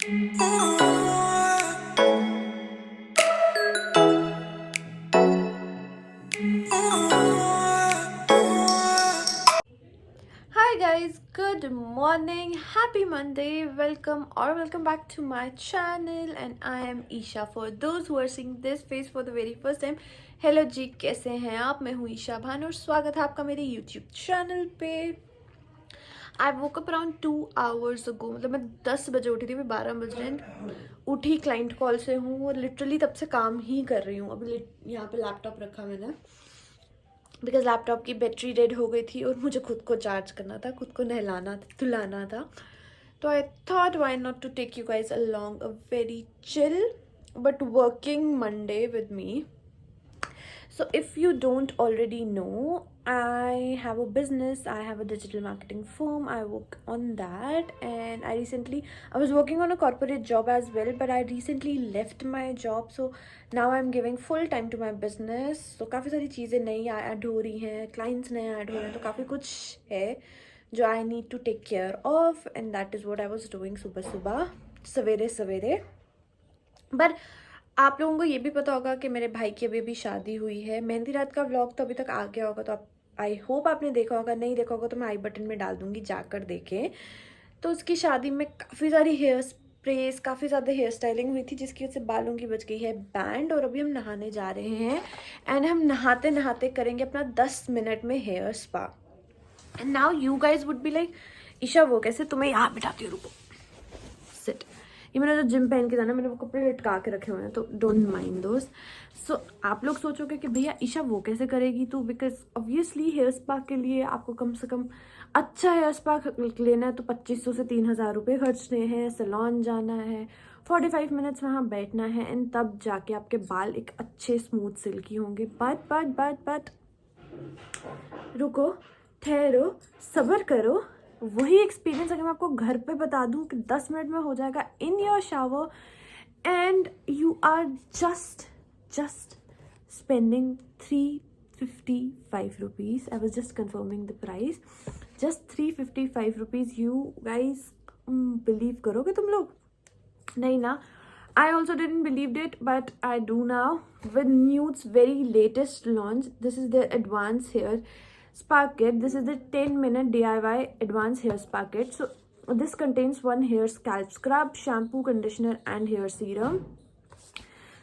Hi guys, good morning, happy Monday, welcome back to my channel and I am Isha. For those who are seeing this face for the very first time, hello जी, कैसे हैं आप? मैं हूँ ईशा भान और स्वागत है आपका मेरे YouTube चैनल पे। I woke up around 2 hours ago, मतलब मैं 10 बजे उठी थी, अभी 12 बज रहे हैं। उठी क्लाइंट कॉल से हूँ और लिटरली तब से काम ही कर रही हूँ। अभी यहाँ पे लैपटॉप रखा मैंने बिकॉज लैपटॉप की बैटरी डेड हो गई थी और मुझे खुद को चार्ज करना था, खुद को नहलाना धुलाना था। तो I thought why not to take you guys along a very chill but working Monday with me. So if you don't already know, I have a business, I have a digital marketing firm, I work on that, and I was working on a corporate job as well, but I recently left my job, so now I'm giving full time to my business. So काफ़ी सारी चीज़ें नई add हो रही हैं, clients नए add हो रहे हैं, तो काफ़ी कुछ है जो I need to take care of, and that is what I was doing सुबह सुबह सवेरे सवेरे. बट आप लोगों को ये भी पता होगा कि मेरे भाई की अभी शादी हुई है. मेहंदी रात का व्लॉग तो अभी तक आ गया होगा, तो आप आई होप आपने देखा होगा. नहीं देखा होगा तो मैं आई बटन में डाल दूंगी, जाकर देखें. तो उसकी शादी में काफ़ी सारी हेयर स्प्रेस, काफ़ी ज़्यादा हेयर स्टाइलिंग हुई थी, जिसकी वजह से बालों की बच गई है बैंड. और अभी हम नहाने जा रहे हैं एंड हम नहाते नहाते करेंगे अपना 10 मिनट में hair spa. And now you guys would be like, Isha वो कैसे? तुम्हें यहाँ बिठाती हूँ, रुको, सिट. ये मैंने जो जिम पहन के जाना, मैंने वो कपड़े लटका के रखे हुए हैं, तो डोंट माइंड दोस. सो आप लोग सोचोगे कि भैया ईशा वो कैसे करेगी? तो बिकॉज ऑब्वियसली हेयर स्पा के लिए आपको कम से कम अच्छा हेयर स्पा लेना है तो 2500 से 3000 रुपये खर्चने हैं. सैलून जाना है, 45 मिनट्स वहाँ बैठना है, एंड तब जाके आपके बाल एक अच्छे स्मूथ सिल्की होंगे. बट रुको, ठहरो, सब्र करो. वही एक्सपीरियंस अगर मैं आपको घर पे बता दूं कि 10 मिनट में हो जाएगा in your shower, and you are just spending 355 rupees. I was just confirming the price. Just 355 rupees. You guys believe करोगे तुम लोग? नहीं ना. I also didn't believe it, but I do now. With Nude's very latest launch, this is the advanced hair spa kit. This is the 10-minute DIY advanced hair spa kit. So this contains one hair scalp scrub, shampoo, conditioner and hair serum.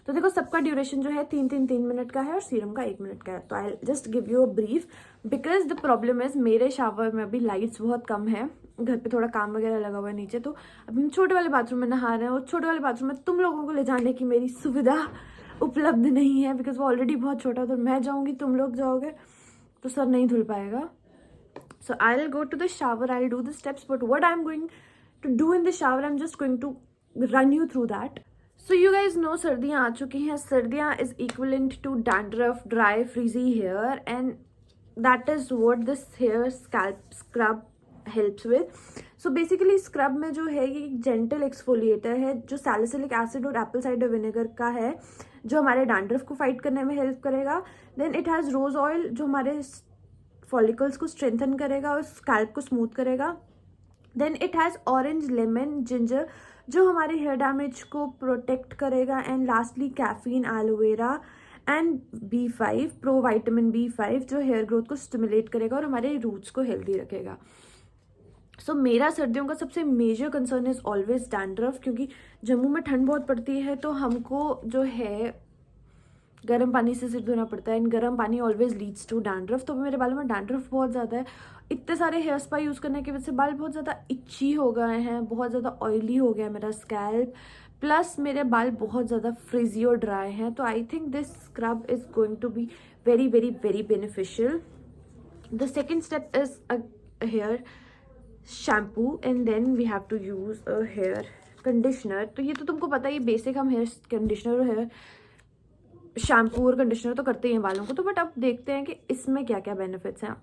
तो देखो, सबका duration जो है 3-3 minute का है और serum का 1 minute का है. तो I just give you a brief because the problem is मेरे शावर में अभी लाइट्स बहुत कम है, घर पे थोड़ा काम वगैरह लगा हुआ है नीचे. तो अभी हम छोटे वाले बाथरूम में नहा रहे हैं और छोटे वाले बाथरूम में तुम लोगों को ले जाने की मेरी सुविधा उपलब्ध नहीं है बिकॉज वो ऑलरेडी बहुत छोटा है. तो मैं जाऊँगी, तुम लोग जाओगे तो सर नहीं धुल पाएगा. So I'll go to the shower, I'll do the steps, but what I'm going to do in the shower, I'm just going to run you through that. So you guys know सर्दियाँ आ चुकी हैं. सर्दियाँ is equivalent to dandruff, dry, frizzy hair, and that is what this hair scalp scrub helps with. So basically scrub में जो है ये एक gentle exfoliator है जो salicylic acid और apple cider vinegar का है, जो हमारे डैंड्रफ को फाइट करने में हेल्प करेगा. Then it has rose oil जो हमारे फॉलिकल्स को स्ट्रेंथन करेगा और स्कैल्प को स्मूथ करेगा. Then it has orange, lemon, ginger जो हमारे हेयर डैमेज को प्रोटेक्ट करेगा. And lastly caffeine, aloe vera and B5 pro vitamin B5 जो हेयर ग्रोथ को स्टिमुलेट करेगा और हमारे रूट्स को हेल्दी रखेगा. सो मेरा सर्दियों का सबसे major concern is always dandruff, क्योंकि जम्मू में ठंड बहुत पड़ती है तो हमको जो है गर्म पानी से सिर धोना पड़ता है, एंड गर्म पानी ऑलवेज लीड्स टू डैंड्रफ. तो मेरे बालों में डैंड्रफ बहुत ज़्यादा है. इतने सारे हेयर स्पा यूज़ करने की वजह से बाल बहुत ज़्यादा इच्ची हो गए हैं, बहुत ज़्यादा ऑयली हो गया है मेरा स्कैल्प, प्लस मेरे बाल बहुत ज़्यादा फ्रिजी और ड्राई हैं. तो I think this scrub is going to be very very very beneficial. The second step is a hair shampoo and then we have to use a hair conditioner. तो ये तो तुमको पता ही, बेसिक हम हेयर कंडीशनर और hair shampoo और conditioner तो करते ही हैं बालों को. तो बट अब देखते हैं कि इसमें क्या क्या बेनिफिट्स हैं.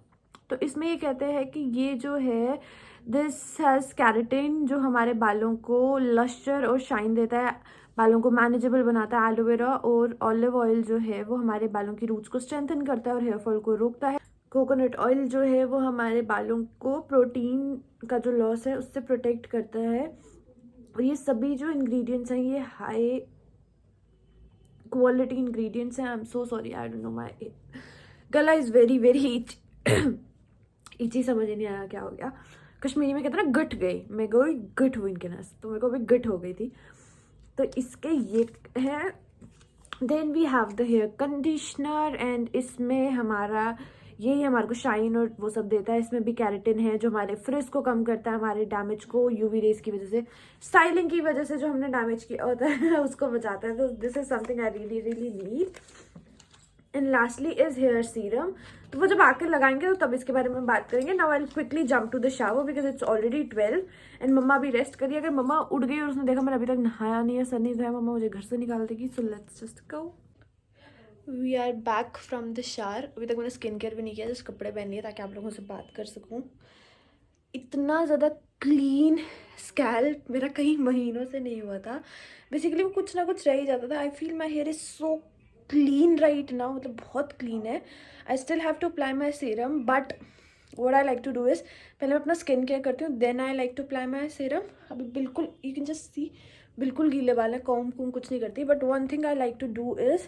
तो इसमें ये कहते हैं कि ये जो है दिस हैज़ कैरेटिन जो हमारे बालों को लस्टर और शाइन देता है, बालों को मैनेजेबल बनाता है. एलोवेरा और ऑलिव ऑयल जो है वो हमारे बालों की रूट्स को स्ट्रेंथन करता है और हेयर फॉल को रोकता है. कोकोनट ऑयल जो है वो हमारे बालों को प्रोटीन का जो लॉस है उससे प्रोटेक्ट करता है. और ये सभी जो इंग्रेडिएंट्स हैं ये हाई क्वालिटी इंग्रेडिएंट्स हैं. I am so sorry, I don't know, my गला इज़ वेरी वेरी इची. समझ ही नहीं आया क्या हो गया. कश्मीरी में कहते हैं ना गट गई, मैं गई गट हुई इनके नस, तो मेरे को अभी गट हो गई थी. तो इसके ये है. Then we have the hair conditioner and इसमें हमारा यही हमारे को शाइन और वो सब देता है. इसमें भी कैरेटिन है जो हमारे फ्रिज को कम करता है, हमारे डैमेज को यूवी रेज की वजह से, स्टाइलिंग की वजह से जो हमने डैमेज किया होता है उसको बचाता है. तो this is something I really really need. And lastly is here serum. तो वो जब आकर लगाएंगे तो तब इसके बारे में बात करेंगे. Now I will quickly jump to the shower because it's already 12 and मम्मा भी रेस्ट करिए. अगर मम्मा उठ गई और उसने देखा मैंने अभी तक नहाया नहीं है, सर नहीं धोया, मम्मा मुझे घर से निकाल देगी. So let's just go. We are back from the shower. अभी तक मैंने स्किन केयर भी नहीं किया, जस्ट कपड़े पहन लिए ताकि आप लोगों से बात कर सकूँ. इतना ज़्यादा क्लीन स्कैल्प मेरा कई महीनों से नहीं हुआ था. बेसिकली वो कुछ ना कुछ रह ही जाता था. I feel my hair is so clean right now, मतलब बहुत क्लीन है. I still have to apply my serum but what I like to do is पहले मैं अपना स्किन केयर करती हूँ, then I like to apply my serum. अभी बिल्कुल यू कैन जस्ट सी बिल्कुल गीले वाले, कॉम कुछ नहीं करती. But one thing I like to do is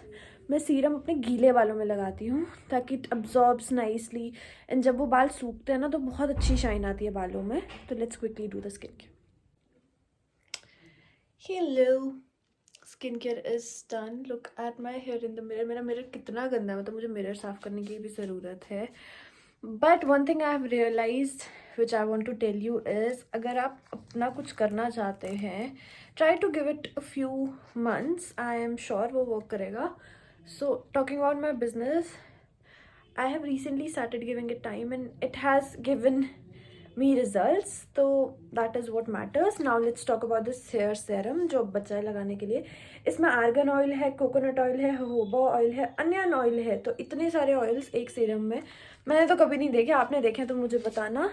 मैं सीरम अपने गीले बालों में लगाती हूँ ताकि इट अब्जॉर्ब्स नाइसली. एंड जब वो बाल सूखते हैं ना तो बहुत अच्छी शाइन आती है बालों में. तो let's quickly do the skin care. Hello, skin care is done. Look at my here in the mirror. मेरा मिरर कितना गंदा है, मतलब मुझे मिरर साफ करने की भी ज़रूरत है. But one thing I have realized which I want to tell you is अगर आप अपना कुछ करना चाहते हैं, try to give it a few months. I am sure वो वर्क करेगा. So talking about my business, I have recently started giving it time and it has given me results. So that is what matters. Now let's talk about this hair serum जो बच्चा है लगाने के लिए. इसमें argan oil है, coconut oil है, jojoba oil है, अनियन ऑयल है. तो इतने सारे ऑयल्स एक सीरम में मैंने तो कभी नहीं देखे. आपने देखे तो मुझे बताना.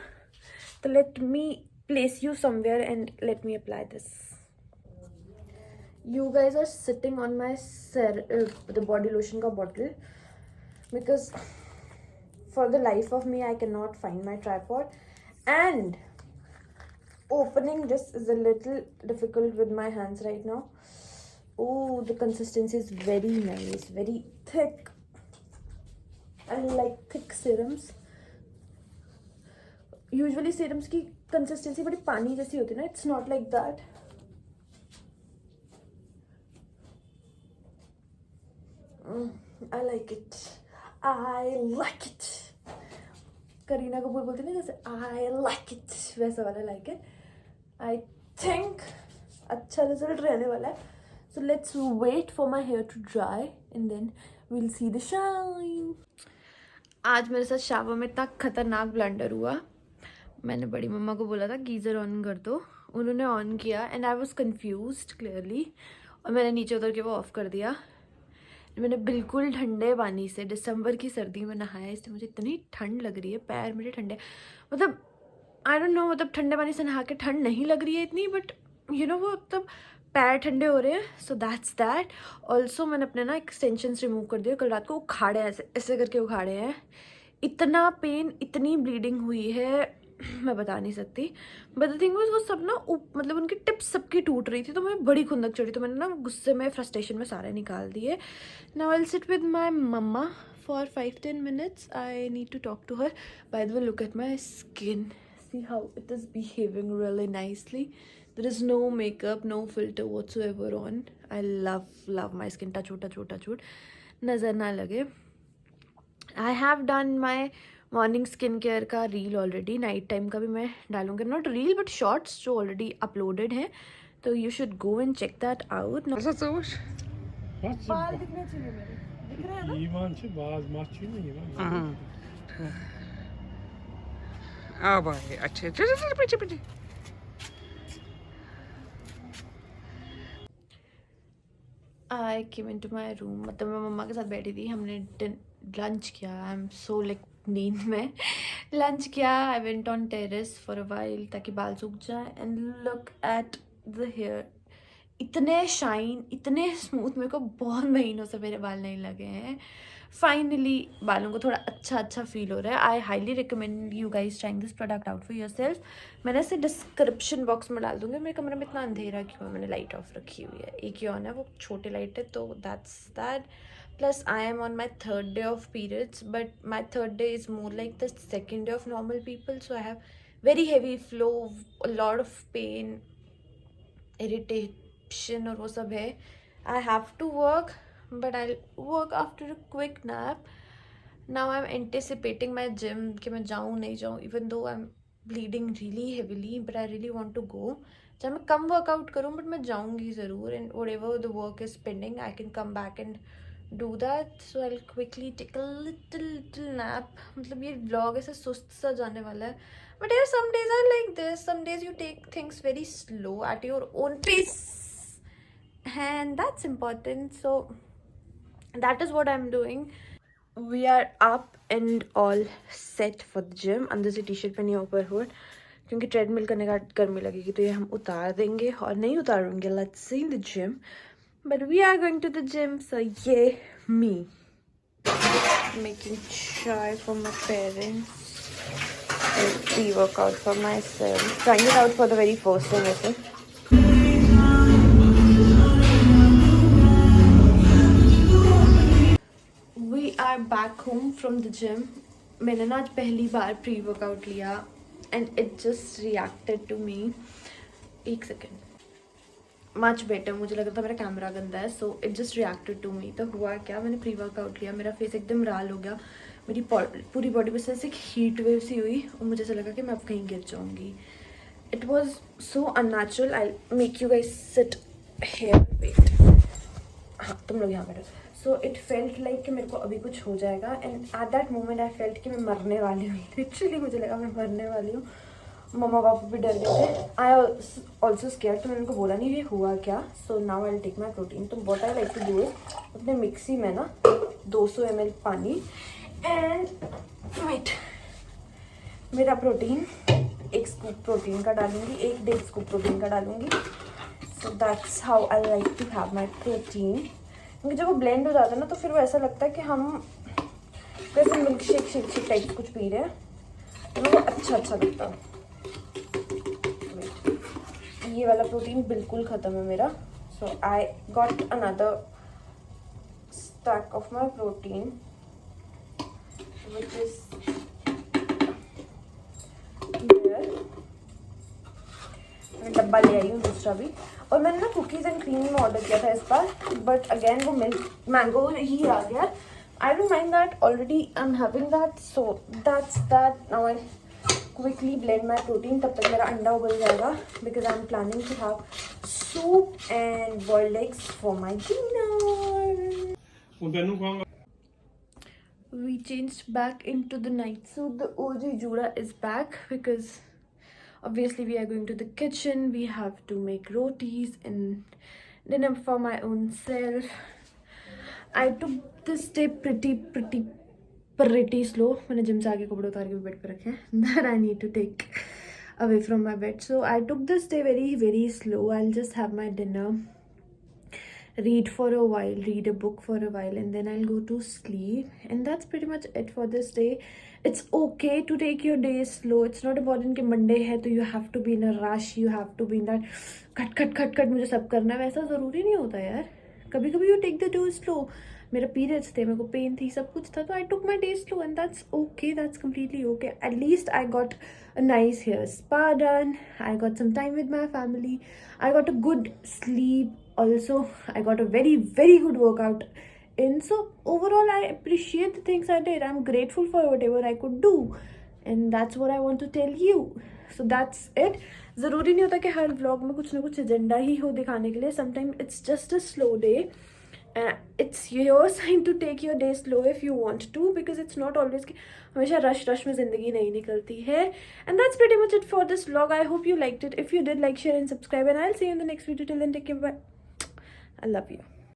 तो let me place you somewhere and let me apply this. You guys are sitting on my the body lotion ka bottle because for the life of me I cannot find my tripod and opening this is a little difficult with my hands right now. Oh, the consistency is very nice, very thick. I like thick serums. Usually serums की consistency बड़ी पानी जैसी होती है ना. It's not like that. I like it. I like it. Kareena Kapoor बोलती ना जैसे I like it, वैसा वाला like it. I think अच्छा रिजल्ट रहने वाला है. So let's wait for my hair to dry and then we'll see the shine. आज मेरे साथ शावर में इतना खतरनाक ब्लंडर हुआ. मैंने बड़ी मम्मा को बोला था गीज़र ऑन कर दो, उन्होंने ऑन किया and I was confused clearly और मैंने नीचे उतर के वो ऑफ़ कर दिया. मैंने बिल्कुल ठंडे पानी से दिसंबर की सर्दी में नहाया, इससे मुझे इतनी ठंड लग रही है, पैर मेरे ठंडे, मतलब आई डोंट नो, मतलब ठंडे पानी से नहा के ठंड नहीं लग रही है इतनी, बट यू नो वो मतलब पैर ठंडे हो रहे हैं. So that's that. ऑल्सो मैंने अपने ना एक्सटेंशंस रिमूव कर दिए. कल रात को उखाड़े हैं, ऐसे ऐसे करके उखाड़े हैं. इतना पेन, इतनी ब्लीडिंग हुई है मैं बता नहीं सकती. बट द थिंग वाज वो सब ना मतलब उनकी टिप्स सबकी टूट रही थी तो मैं बड़ी खुंदक चढ़ी. तो मैंने ना गुस्से में, फ्रस्ट्रेशन में सारे निकाल दिए. Now I will sit with my mamma for 5-10 minutes. I need to talk to her. By the way look at my skin, see how it is behaving really nicely. There is no makeup, no filter whatsoever on. I love my skin. Touch wood. नज़र ना लगे. I have done my morning skin care का reel already. Night time का भी मैं डालूंगी, not reel but shorts जो already uploaded हैं. तो you should go and check that out. बाल दिखने चाहिए मेरे, दिख रहे हैं ना? ईमान से बाज माची नहीं है. हां आ भाई अच्छे चल पीछे. आई केम इनटू माय रूम. मतलब मैं मम्मा के साथ बैठी थी, हमने लंच किया. आई एम सो लाइक नींद में लंच किया. I went on terrace for a while ताकि बाल सूख जाए. And look at the hair, इतने शाइन, इतने स्मूथ. मेरे को बहुत महीनों से मेरे बाल नहीं लगे हैं. फाइनली बालों को थोड़ा अच्छा फील हो रहा है. I highly recommend you guys trying this product out for your self. मैंने इसे डिस्क्रिप्शन बॉक्स में डाल दूंगी. मेरे कमरे में इतना अंधेरा क्यों है, मैंने लाइट ऑफ रखी हुई है. एक ही ऑन है, वो छोटी लाइट है, तो that's that. Plus, I am on my third day of periods, but my third day is more like the second day of normal people. So I have very heavy flow, a lot of pain, irritation, और वो सब है. I have to work, but I'll work after a quick nap. Now I'm anticipating my gym कि मैं जाऊँ नहीं जाऊँ, even though I'm bleeding really heavily, but I really want to go. चाहे मैं कम वर्कआउट करूँ, but मैं जाऊँगी ज़रूर. And whatever the work is pending, I can come back and do that. So I'll quickly take a little nap. मतलब ये vlog ऐसे सुस्त सा जाने वाला है. But yeah, some days are like this. Some days you take things very slow at your own pace, and that's important. So that is what I'm doing. We are up and all set for the gym. अंदर से T-shirt पहनी है, ऊपर hood, क्योंकि treadmill करने का गर्मी लगेगी तो ये हम उतार देंगे और नहीं उतारेंगे. Let's see in the gym. But we are going to the gym, so yeah, me making chai for my parents and pre-workout for myself. Trying it out for the very first time, I think. We are back home from the gym. मैंने ना आज पहली बार pre-workout लिया and it just reacted to me. एक second. Much better. मुझे लगा था मेरा कैमरा गंदा है, so it just reacted to me. तो हुआ क्या, मैंने प्री वर्कआउट लिया, मेरा फेस एकदम लाल हो गया, मेरी पूरी बॉडी पे से एक हीट वेव सी हुई और मुझे ऐसा लगा कि मैं अब कहीं गिर जाऊँगी. It was so unnatural. I make you guys sit here. Wait, हाँ तुम लोग यहाँ बैठो. सो इट फेल्ट लाइक कि मेरे को अभी कुछ हो जाएगा. And at that moment I felt कि मैं मरने वाली हूँ. लिटरली मुझे लगा मैं मरने वाली हूँ. मम्मा पापा भी डर गए थे. I also scare. तो मैंने उनको बोला नहीं ये हुआ क्या. So now I take my protein. तो what I like to do is अपने मिक्सी में ना 200 ml पानी एंड वेट, मेरा प्रोटीन 1 स्कूप प्रोटीन का डालूंगी, 1-1.5 स्कूप प्रोटीन का डालूंगी. So that's how I like to have my protein. क्योंकि जब वो ब्लेंड हो जाता है ना तो फिर वो ऐसा लगता है कि हम जैसे मिल्क शेक टाइप कुछ पी रहे हैं, तो वो अच्छा लगता है. ये वाला प्रोटीन बिल्कुल ख़त्म है मेरा. So I got another stack of my protein which is मैं डब्बा ले आई हूँ दूसरा भी. और मैंने ना कुकीज़ एंड क्रीम में ऑर्डर किया था इस बार, बट अगेन वो मैंगो ही आ गया. I don't mind that, already I am having that. So that's that. Now I quickly blend my protein. तब तक मेरा अंडा उबल जाएगा because I'm planning to have soup and boiled eggs for my dinner. We changed back into the night suit. The OG Juda is back because obviously we are going to the kitchen. We have to make rotis and dinner for my own self. I took this day pretty slow. मैंने gym से आके कपड़े उतार के bed पे रखे हैं. That I need to take away from my bed. So I took this day very slow. I'll just have my dinner, read for a while, read a book for a while, and then I'll go to sleep. And that's pretty much it for this day. It's okay to take your day slow. It's not important कि Monday है तो you have to be in a rush. You have to be in that cut मुझे सब करना है. वैसा ज़रूरी नहीं होता यार. कभी कभी you take the day slow. मेरा पीरियड्स थे, मेरे को पेन थी, सब कुछ था, तो I took my day slow and that's okay. That's completely okay. At least I got a nice hair spa done. I got some time with my family. I got a good sleep also. I got a very good workout in. So overall I appreciate the things I did. I'm grateful for whatever I could do, and that's what I want to tell you. So that's it. ज़रूरी नहीं होता कि हर vlog में कुछ ना कुछ agenda ही हो दिखाने के लिए. Sometime it's just a slow day. It's your sign to take your day slow if you want to, because it's not always कि हमेशा रश में ज़िंदगी नहीं निकलती है. And that's pretty much it for this vlog. I hope you liked it. If you did, like, share and subscribe, and I'll see you in the next video. Till then, take care. Bye. I love you.